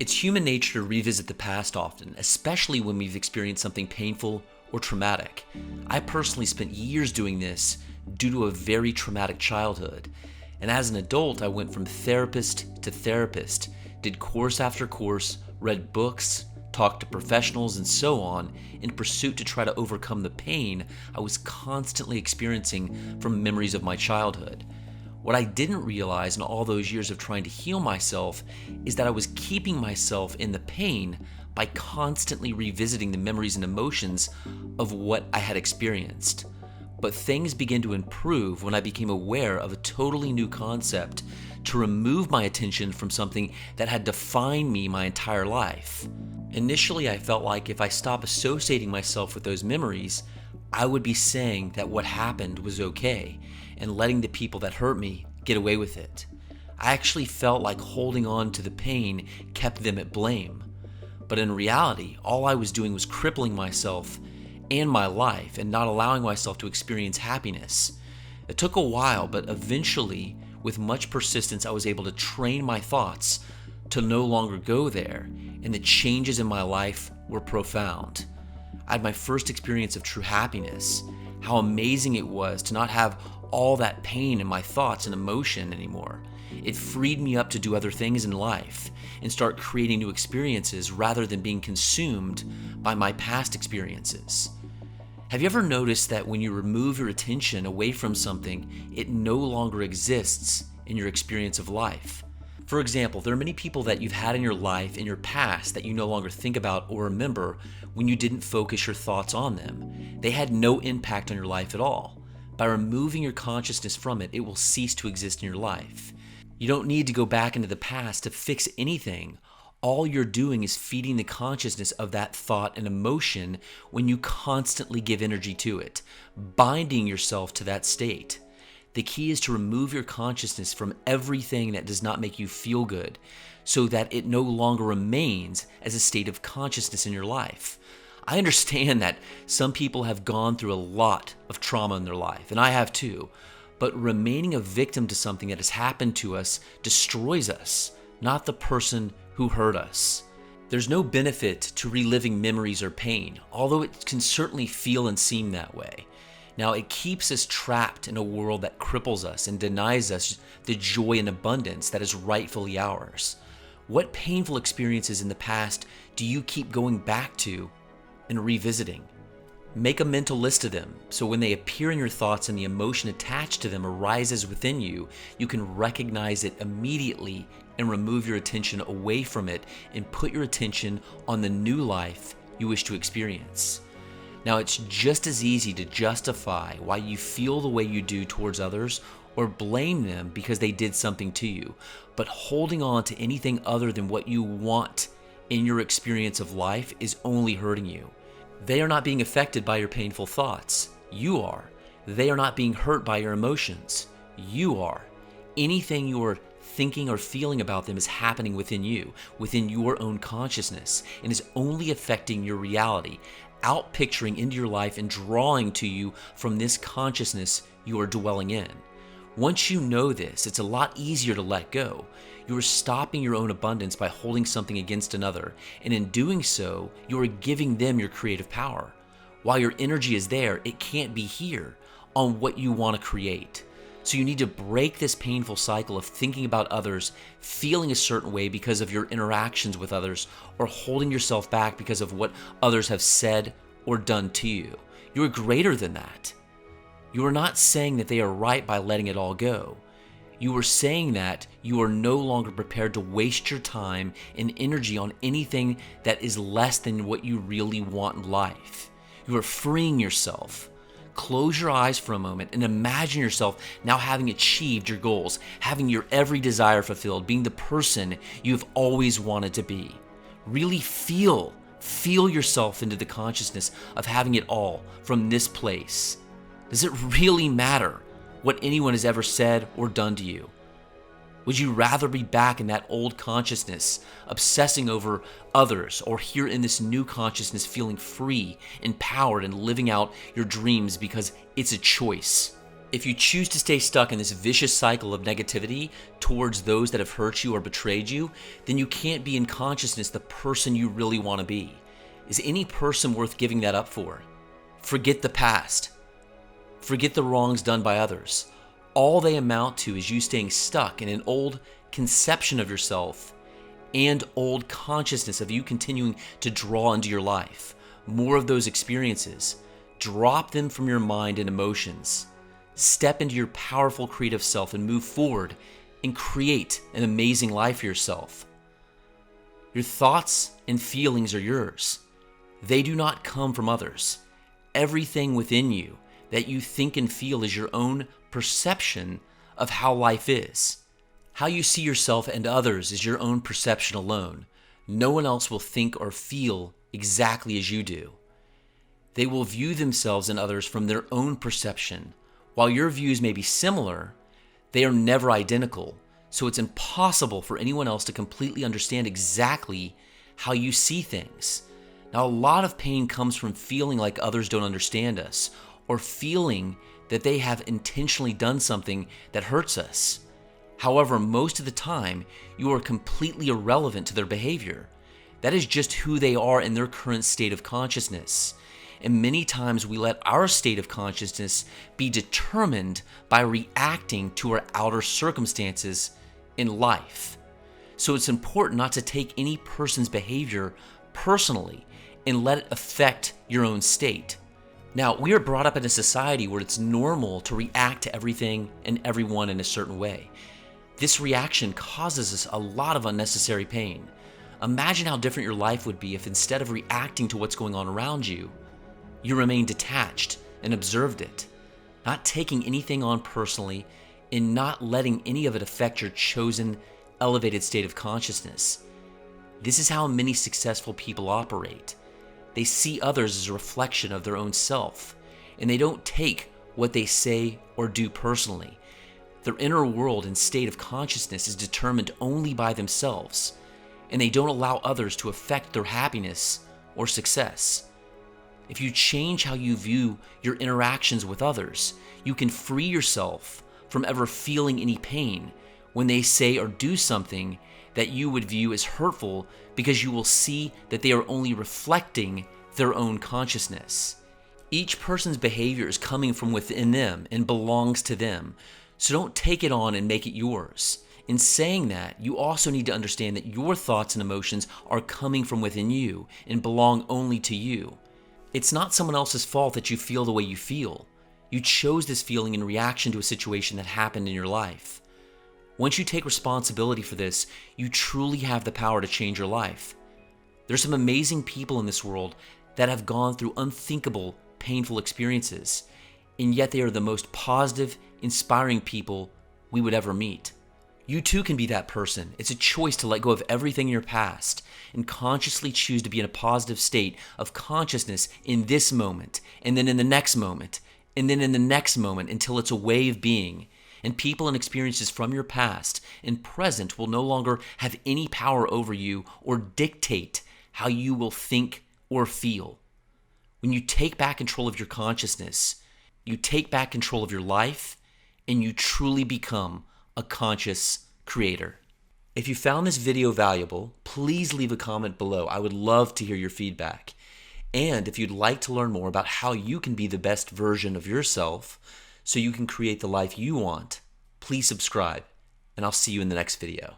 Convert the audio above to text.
It's human nature to revisit the past often, especially when we've experienced something painful or traumatic. I personally spent years doing this due to a very traumatic childhood. And as an adult, I went from therapist to therapist, did course after course, read books, talked to professionals, and so on in pursuit to try to overcome the pain I was constantly experiencing from memories of my childhood. What I didn't realize in all those years of trying to heal myself is that I was keeping myself in the pain by constantly revisiting the memories and emotions of what I had experienced. But things began to improve when I became aware of a totally new concept to remove my attention from something that had defined me my entire life. Initially, I felt like if I stopped associating myself with those memories, I would be saying that what happened was okay and letting the people that hurt me get away with it. I actually felt like holding on to the pain kept them at blame. But in reality, all I was doing was crippling myself and my life and not allowing myself to experience happiness. It took a while, but eventually, with much persistence, I was able to train my thoughts to no longer go there, and the changes in my life were profound. I had my first experience of true happiness, how amazing it was to not have all that pain in my thoughts and emotion anymore. It freed me up to do other things in life and start creating new experiences rather than being consumed by my past experiences. Have you ever noticed that when you remove your attention away from something, it no longer exists in your experience of life? For example, there are many people that you've had in your life in your past that you no longer think about or remember when you didn't focus your thoughts on them. They had no impact on your life at all. By removing your consciousness from it, it will cease to exist in your life. You don't need to go back into the past to fix anything. All you're doing is feeding the consciousness of that thought and emotion when you constantly give energy to it, binding yourself to that state. The key is to remove your consciousness from everything that does not make you feel good, so that it no longer remains as a state of consciousness in your life. I understand that some people have gone through a lot of trauma in their life, and I have too, but remaining a victim to something that has happened to us destroys us, not the person who hurt us. There's no benefit to reliving memories or pain, although it can certainly feel and seem that way. Now, it keeps us trapped in a world that cripples us and denies us the joy and abundance that is rightfully ours. What painful experiences in the past do you keep going back to and revisiting? Make a mental list of them, so when they appear in your thoughts and the emotion attached to them arises within you, you can recognize it immediately and remove your attention away from it and put your attention on the new life you wish to experience. Now, it's just as easy to justify why you feel the way you do towards others or blame them because they did something to you, but holding on to anything other than what you want in your experience of life is only hurting you. They are not being affected by your painful thoughts. You are. They are not being hurt by your emotions. You are. Anything you are thinking or feeling about them is happening within you, within your own consciousness, and is only affecting your reality, outpicturing into your life and drawing to you from this consciousness you are dwelling in. Once you know this, it's a lot easier to let go. You are stopping your own abundance by holding something against another, and in doing so, you are giving them your creative power. While your energy is there, it can't be here on what you want to create. So you need to break this painful cycle of thinking about others, feeling a certain way because of your interactions with others, or holding yourself back because of what others have said or done to you. You are greater than that. You are not saying that they are right by letting it all go. You are saying that you are no longer prepared to waste your time and energy on anything that is less than what you really want in life. You are freeing yourself. Close your eyes for a moment and imagine yourself now having achieved your goals, having your every desire fulfilled, being the person you've always wanted to be. Really feel yourself into the consciousness of having it all from this place. Does it really matter what anyone has ever said or done to you? Would you rather be back in that old consciousness, obsessing over others, or here in this new consciousness feeling free, empowered, and living out your dreams because it's a choice? If you choose to stay stuck in this vicious cycle of negativity towards those that have hurt you or betrayed you, then you can't be in consciousness the person you really want to be. Is any person worth giving that up for? Forget the past. Forget the wrongs done by others. All they amount to is you staying stuck in an old conception of yourself and old consciousness of you continuing to draw into your life more of those experiences. Drop them from your mind and emotions. Step into your powerful creative self and move forward and create an amazing life for yourself. Your thoughts and feelings are yours. They do not come from others. Everything within you that you think and feel is your own perception of how life is. How you see yourself and others is your own perception alone. No one else will think or feel exactly as you do. They will view themselves and others from their own perception. While your views may be similar, they are never identical, so it's impossible for anyone else to completely understand exactly how you see things. Now, a lot of pain comes from feeling like others don't understand us, or feeling that they have intentionally done something that hurts us. However, most of the time, you are completely irrelevant to their behavior. That is just who they are in their current state of consciousness. And many times we let our state of consciousness be determined by reacting to our outer circumstances in life. So it's important not to take any person's behavior personally and let it affect your own state. Now, we are brought up in a society where it's normal to react to everything and everyone in a certain way. This reaction causes us a lot of unnecessary pain. Imagine how different your life would be if instead of reacting to what's going on around you, you remained detached and observed it, not taking anything on personally and not letting any of it affect your chosen elevated state of consciousness. This is how many successful people operate. They see others as a reflection of their own self, and they don't take what they say or do personally. Their inner world and state of consciousness is determined only by themselves, and they don't allow others to affect their happiness or success. If you change how you view your interactions with others, you can free yourself from ever feeling any pain when they say or do something that you would view as hurtful, because you will see that they are only reflecting their own consciousness. Each person's behavior is coming from within them and belongs to them, so don't take it on and make it yours. In saying that, you also need to understand that your thoughts and emotions are coming from within you and belong only to you. It's not someone else's fault that you feel the way you feel. You chose this feeling in reaction to a situation that happened in your life. Once you take responsibility for this, you truly have the power to change your life. There's some amazing people in this world that have gone through unthinkable, painful experiences, and yet they are the most positive, inspiring people we would ever meet. You too can be that person. It's a choice to let go of everything in your past and consciously choose to be in a positive state of consciousness in this moment, and then in the next moment, and then in the next moment, until it's a way of being. And people and experiences from your past and present will no longer have any power over you or dictate how you will think or feel. When you take back control of your consciousness, you take back control of your life, and you truly become a conscious creator. If you found this video valuable, please leave a comment below. I would love to hear your feedback. And if you'd like to learn more about how you can be the best version of yourself so you can create the life you want, please subscribe, and I'll see you in the next video.